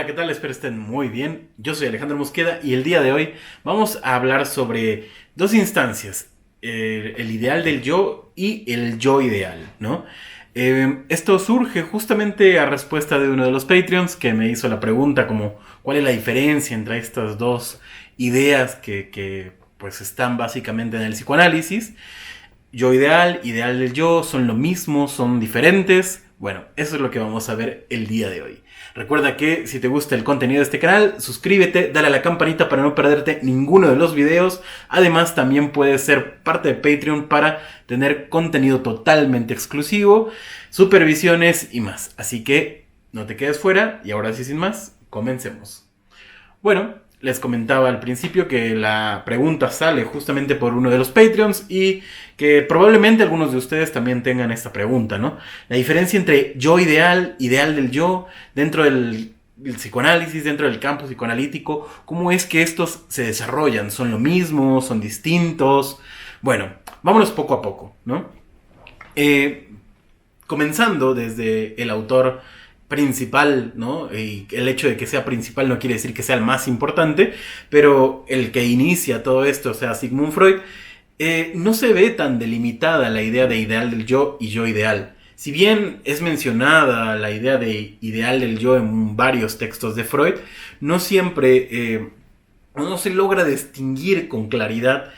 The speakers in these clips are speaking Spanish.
Hola, ¿qué tal? Espero estén muy bien. Yo soy Alejandro Mosqueda y el día de hoy vamos a hablar sobre dos instancias, el ideal del yo y el yo ideal, ¿no? Esto surge justamente a respuesta de uno de los Patreons que me hizo la pregunta como cuál es la diferencia entre estas dos ideas que pues están básicamente en el psicoanálisis. Yo ideal, ideal del yo, son lo mismo, son diferentes. Bueno, eso es lo que vamos a ver el día de hoy. Recuerda que si te gusta el contenido de este canal, suscríbete, dale a la campanita para no perderte ninguno de los videos. Además, también puedes ser parte de Patreon para tener contenido totalmente exclusivo, supervisiones y más. Así que no te quedes fuera y ahora sí, sin más, comencemos. Bueno, les comentaba al principio que la pregunta sale justamente por uno de los Patreons y que probablemente algunos de ustedes también tengan esta pregunta, ¿no? La diferencia entre yo ideal, ideal del yo, dentro del psicoanálisis, dentro del campo psicoanalítico, ¿cómo es que estos se desarrollan? ¿Son lo mismo? ¿Son distintos? Bueno, vámonos poco a poco, ¿no? Comenzando desde el autor principal, ¿no? Y el hecho de que sea principal no quiere decir que sea el más importante, pero el que inicia todo esto, o sea, Sigmund Freud, no se ve tan delimitada la idea de ideal del yo y yo ideal. Si bien es mencionada la idea de ideal del yo en varios textos de Freud, no siempre no se logra distinguir con claridad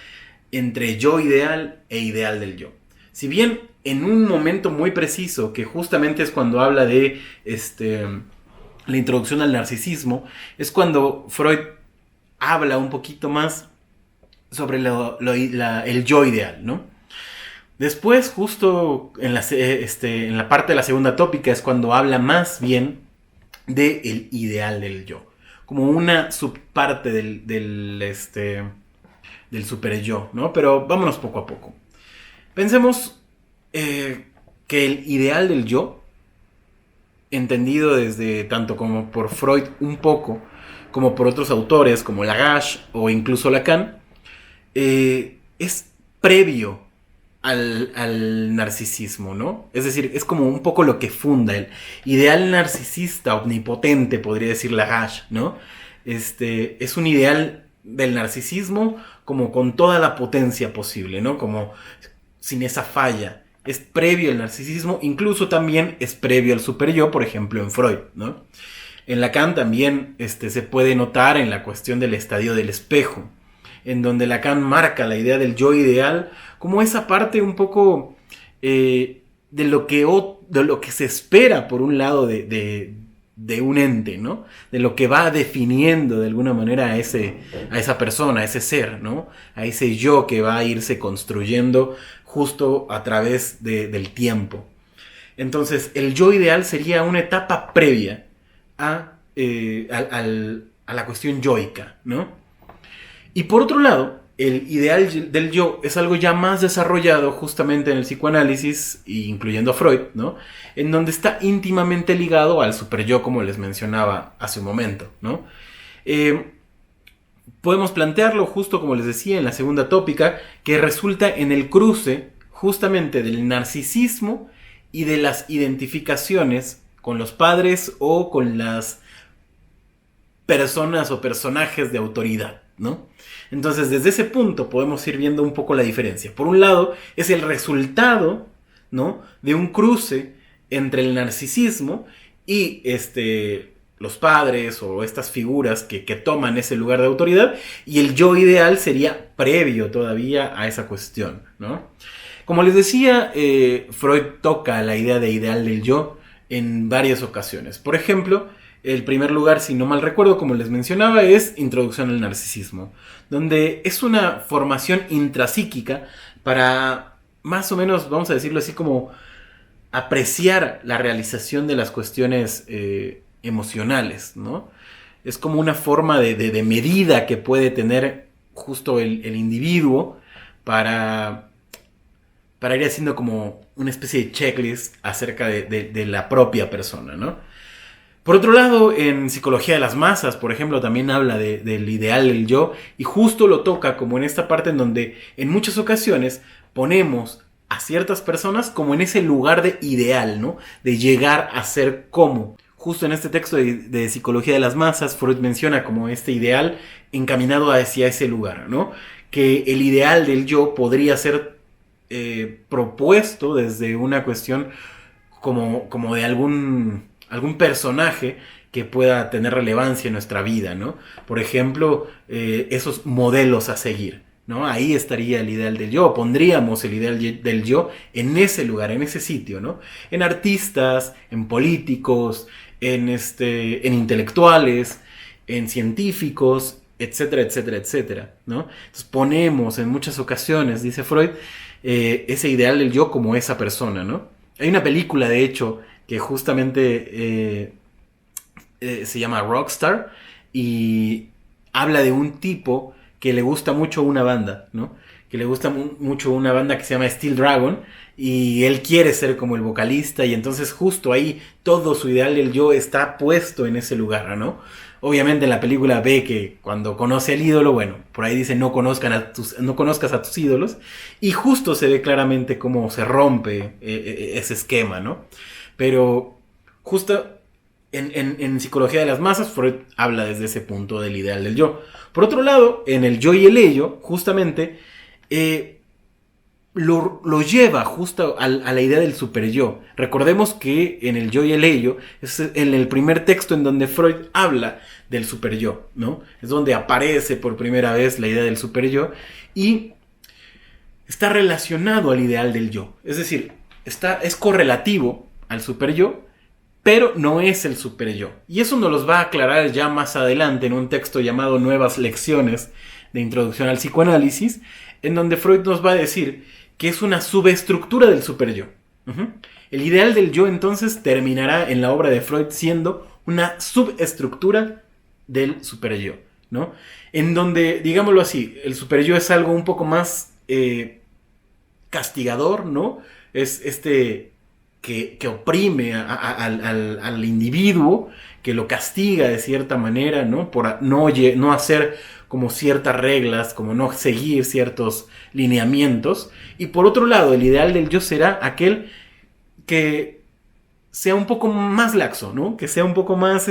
entre yo ideal e ideal del yo. Si bien en un momento muy preciso, que justamente es cuando habla de la introducción al narcisismo, es cuando Freud habla un poquito más sobre el yo ideal, ¿no? Después, justo en la parte de la segunda tópica, es cuando habla más bien del ideal del yo, como una subparte del super yo, ¿no? Pero vámonos poco a poco. Pensemos que el ideal del yo, entendido desde tanto como por Freud un poco, como por otros autores como Lagache o incluso Lacan, es previo al narcisismo, ¿no? Es decir, es como un poco lo que funda el ideal narcisista omnipotente, podría decir Lagache, ¿no? Es un ideal del narcisismo como con toda la potencia posible, ¿no? Como sin esa falla. Es previo al narcisismo, incluso también es previo al superyo, por ejemplo en Freud, ¿no? En Lacan también se puede notar en la cuestión del estadio del espejo, en donde Lacan marca la idea del yo ideal como esa parte un poco de lo que se espera por un lado de un ente, ¿no? De lo que va definiendo de alguna manera a esa persona, a ese ser, ¿no? A ese yo que va a irse construyendo justo a través del tiempo. Entonces, el yo ideal sería una etapa previa a la cuestión yoica, ¿no? Y por otro lado, el ideal del yo es algo ya más desarrollado justamente en el psicoanálisis, incluyendo a Freud, ¿no? En donde está íntimamente ligado al superyo, como les mencionaba hace un momento, ¿no? Podemos plantearlo justo como les decía en la segunda tópica, que resulta en el cruce justamente del narcisismo y de las identificaciones con los padres o con las personas o personajes de autoridad, ¿no? Entonces, desde ese punto podemos ir viendo un poco la diferencia. Por un lado, es el resultado, ¿no?, de un cruce entre el narcisismo y los padres o estas figuras que toman ese lugar de autoridad, y el yo ideal sería previo todavía a esa cuestión, ¿no? Como les decía, Freud toca la idea de ideal del yo en varias ocasiones. Por ejemplo, el primer lugar, si no mal recuerdo, como les mencionaba, es Introducción al Narcisismo, donde es una formación intrapsíquica para, más o menos, vamos a decirlo así, como apreciar la realización de las cuestiones emocionales, ¿no? Es como una forma de medida que puede tener justo el individuo para ir haciendo como una especie de checklist acerca de la propia persona, ¿no? Por otro lado, en Psicología de las Masas, por ejemplo, también habla del ideal del yo, y justo lo toca como en esta parte en donde en muchas ocasiones ponemos a ciertas personas como en ese lugar de ideal, ¿no? De llegar a ser como. justo en este texto de Psicología de las Masas, Freud menciona como este ideal encaminado hacia ese lugar, ¿no? Que el ideal del yo podría ser propuesto desde una cuestión como de algún personaje que pueda tener relevancia en nuestra vida, ¿no? Por ejemplo, esos modelos a seguir, ¿no? Ahí estaría el ideal del yo, pondríamos el ideal del yo en ese lugar, en ese sitio, ¿no? En artistas, en políticos, en intelectuales, en científicos, etcétera, etcétera, etcétera, ¿no? Entonces ponemos en muchas ocasiones, dice Freud, ese ideal del yo como esa persona, ¿no? Hay una película, de hecho, que justamente se llama Rockstar y habla de un tipo que le gusta mucho una banda, ¿no? Que le gusta mucho una banda que se llama Steel Dragon y él quiere ser como el vocalista y entonces justo ahí todo su ideal del yo está puesto en ese lugar, ¿no? Obviamente en la película ve que cuando conoce al ídolo, bueno, por ahí dice no conozcas a tus ídolos y justo se ve claramente cómo se rompe ese esquema, ¿no? Pero justo en Psicología de las Masas, Freud habla desde ese punto del ideal del yo. Por otro lado, en el yo y el ello, justamente, lo lleva justo a la idea del superyo. Recordemos que en el yo y el ello es en el primer texto en donde Freud habla del superyo, ¿no? Es donde aparece por primera vez la idea del superyo y está relacionado al ideal del yo. Es decir, es correlativo al superyo, pero no es el superyo. Y eso nos los va a aclarar ya más adelante en un texto llamado Nuevas Lecciones de Introducción al Psicoanálisis, en donde Freud nos va a decir que es una subestructura del superyo. El ideal del yo entonces terminará en la obra de Freud siendo una subestructura del superyo, ¿no? En donde, digámoslo así, el superyo es algo un poco más castigador, ¿no? Es que oprime al individuo, que lo castiga de cierta manera, ¿no? Por no hacer como ciertas reglas, como no seguir ciertos lineamientos. Y por otro lado, el ideal del yo será aquel que sea un poco más laxo, ¿no? Que sea un poco más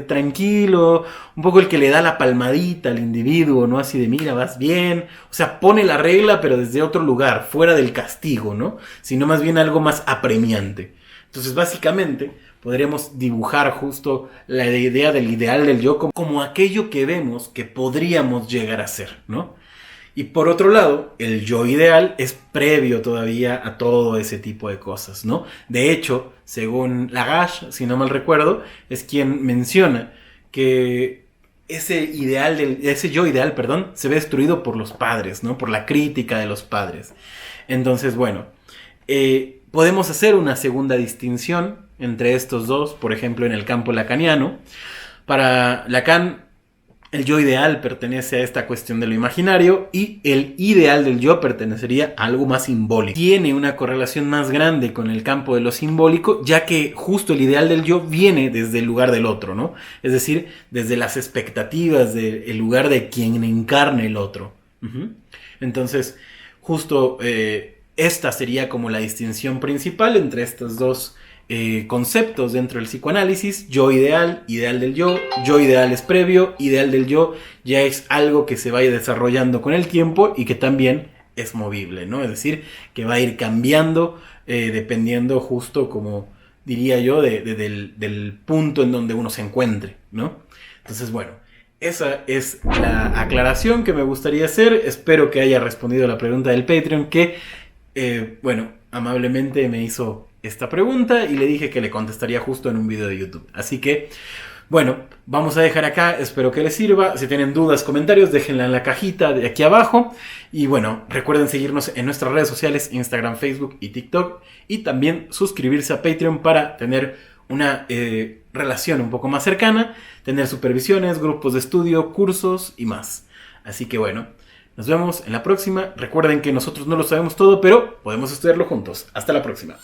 tranquilo, un poco el que le da la palmadita al individuo, ¿no? Así de, mira, vas bien. O sea, pone la regla, pero desde otro lugar, fuera del castigo, ¿no? Sino más bien algo más apremiante. Entonces, básicamente, podríamos dibujar justo la idea del ideal del yo como aquello que vemos que podríamos llegar a ser, ¿no? Y por otro lado, el yo ideal es previo todavía a todo ese tipo de cosas, ¿no? De hecho, según Lagache, si no mal recuerdo, es quien menciona que ese yo ideal, se ve destruido por los padres, ¿no? Por la crítica de los padres. Entonces, bueno, podemos hacer una segunda distinción entre estos dos, por ejemplo, en el campo lacaniano. Para Lacan, el yo ideal pertenece a esta cuestión de lo imaginario y el ideal del yo pertenecería a algo más simbólico. Tiene una correlación más grande con el campo de lo simbólico, ya que justo el ideal del yo viene desde el lugar del otro, ¿no? Es decir, desde las expectativas del lugar de quien encarna el otro. Entonces, justo esta sería como la distinción principal entre estos dos conceptos dentro del psicoanálisis. Yo ideal, ideal del yo ideal es previo, ideal del yo ya es algo que se vaya desarrollando con el tiempo y que también es movible, ¿no? Es decir, que va a ir cambiando dependiendo justo como diría yo del punto en donde uno se encuentre, ¿no? Entonces, bueno, esa es la aclaración que me gustaría hacer. Espero que haya respondido a la pregunta del Patreon que, bueno, amablemente me hizo esta pregunta y le dije que le contestaría justo en un video de YouTube. Así que, bueno, vamos a dejar acá. Espero que les sirva. Si tienen dudas, comentarios, déjenla en la cajita de aquí abajo. Y bueno, recuerden seguirnos en nuestras redes sociales, Instagram, Facebook y TikTok. Y también suscribirse a Patreon para tener una relación un poco más cercana, tener supervisiones, grupos de estudio, cursos y más. Así que bueno, nos vemos en la próxima. Recuerden que nosotros no lo sabemos todo, pero podemos estudiarlo juntos. Hasta la próxima.